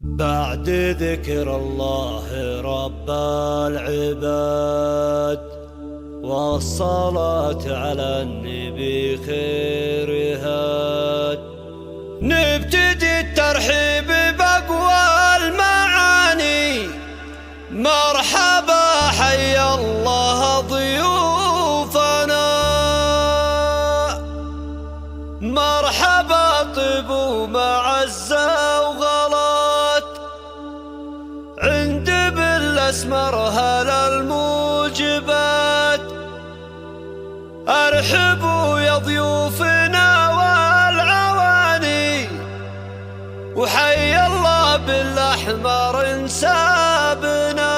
بعد ذكر الله رب العباد والصلاة على النبي خير هاد، نبتدي الترحيب بأقوى المعاني. مرحبا حي الله ضيوفنا، مرحبا طيبوا معزة وغلات عند بالاسمر هل الموجبات. ارحبوا يا ضيوفنا والعواني، وحي الله بالاحمر انسابنا.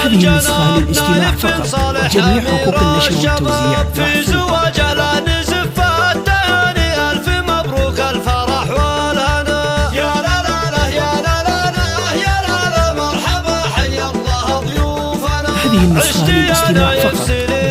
هذه النسخة للاستماع فقط، جميع حقوق النشر والتوزيع في زواجه لا نزف التهاني. ألف مبروك الفرح والهنا، يا لا لا لا يا لا لا لا يا لا لا مرحبا حي الله ضيوفنا. هذه النسخة للاستماع فقط،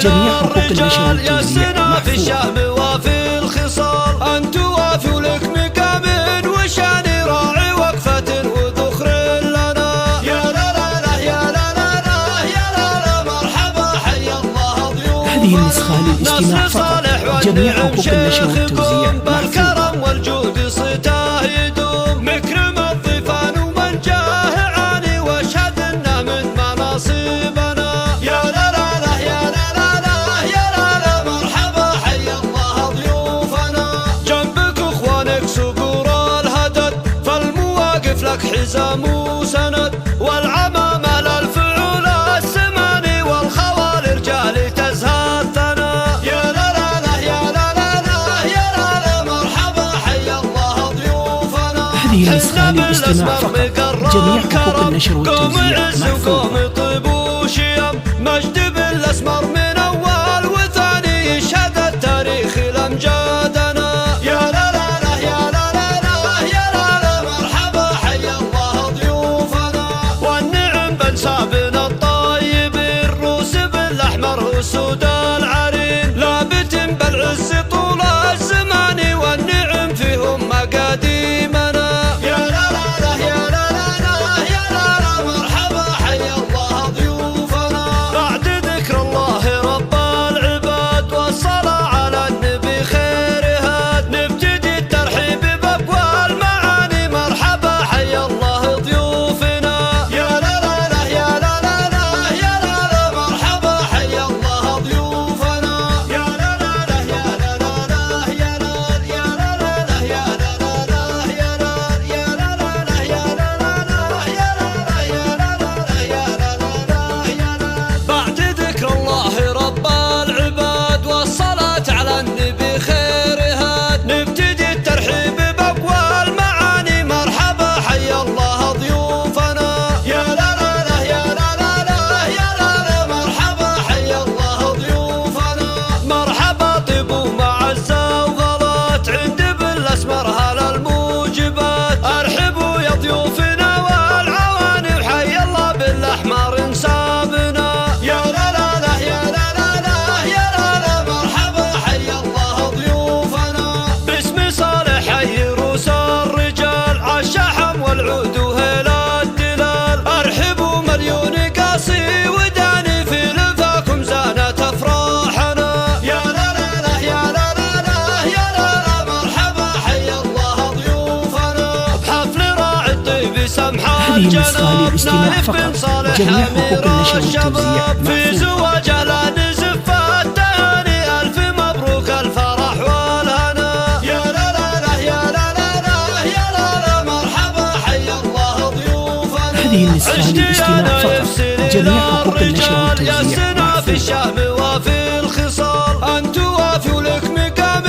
جميع حقوق النشر والتوزيع في الشهم وفي الخصال. أنت وافي ولك مقام وشان راعي وقفة وذخر لنا، يا لا لا لا يا لا لا لا يا لا لا مرحبا حي الله ضيوفنا. هذه النسخة للاستماع فقط، جميع حقوق النشر والتوزيع بالكرم والجود صيته يدوم. مكرم الضيفان ومن جاه عاني، واشهد انه من مناصبنا، يا لا لا لا يا لا لا لا يا لا لا مرحبا حي الله ضيوفنا. جنبك اخوانك صقور الهدد، فالمواقف لك حزام وسند. والعمامة للفعول السماني، والخوال رجال تزهى الثنا، يا لا لا لا يا لا لا لا يا لا لا مرحبا حي الله ضيوفنا. هذه النسخة للاستماع فقط، جميع حقوق النشر والتوزيع محفوظة. طيب وشيم مجد بالاسمر من اول وثاني، يشهد التاريخ لامجادنا، يا لا لا لا يا لا لا لا يا لا لا مرحبا حي الله ضيوفنا. والنعم بنسابنا الطيب الروس بالاحمر وسود العرين، لابت بالعز طول الزمان، والنعم فيهم مقاديمنا، يا لا لا لا يا لا لا لا يا لا لا مرحبا حي الله ضيوفنا. بعد ذكر الله النسخة للاستماع فقط. جميع حقوق النشر والتوزيع في زواجه لا نزف التهاني، ألف مبروك الفرح والهنا. يا لا لا لا يا لا لا لا يا لا لا مرحبا حيا الله ضيوفنا. هذه النسخة للاستماع فقط. جميع حقوق النشر والتوزيع في الشهم وفي الخصال، أنت وافي ولك مقام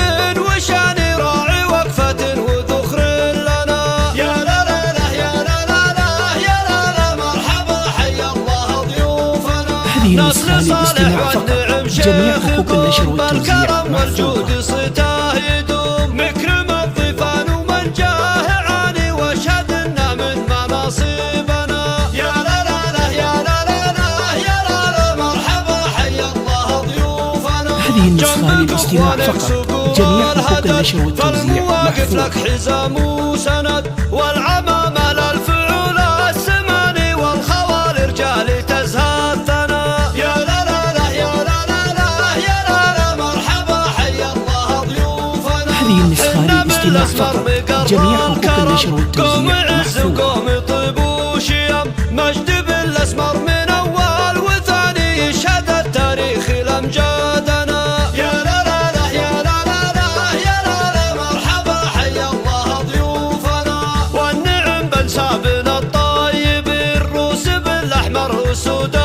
وشان راعي وقفة وذخر لنا. يا لا لا لا يا لا لا لا يا لا لا مرحبا حيا الله ضيوفنا. هذه النسخة للاستماع فقط. جميع حقوق النشر والتوزيع بالكرم والجود صيته يدوم، مكرم الضيفان ومن جاه عاني واشهد انه من مناصبنا. يا لا لا لا يا لا لا لا يا لا لا مرحبا حيا الله ضيوفنا. هذه النسخة للاستماع فقط. جميع حقوق النشر والتوزيع واقف لك حزام وسند، والعمامة للفعول السماني، والخوال رجال تزهى الثنا. يا لا لا لا يا لا لا لا يا لا لا مرحبا حيا الله ضيوفنا. هذه النسخة للاستماع فقط. جميع حقوق النشر والتوزيع قوم طيب وشيم، مجد بالاسمر من اول وثاني، يشهد التاريخ لامجادنا. يا لا لا لا يا لا لا لا يا لا لا مرحبا حيا الله ضيوفنا. والنعم بنسابنا الطيب، الروس بالاحمر وسودا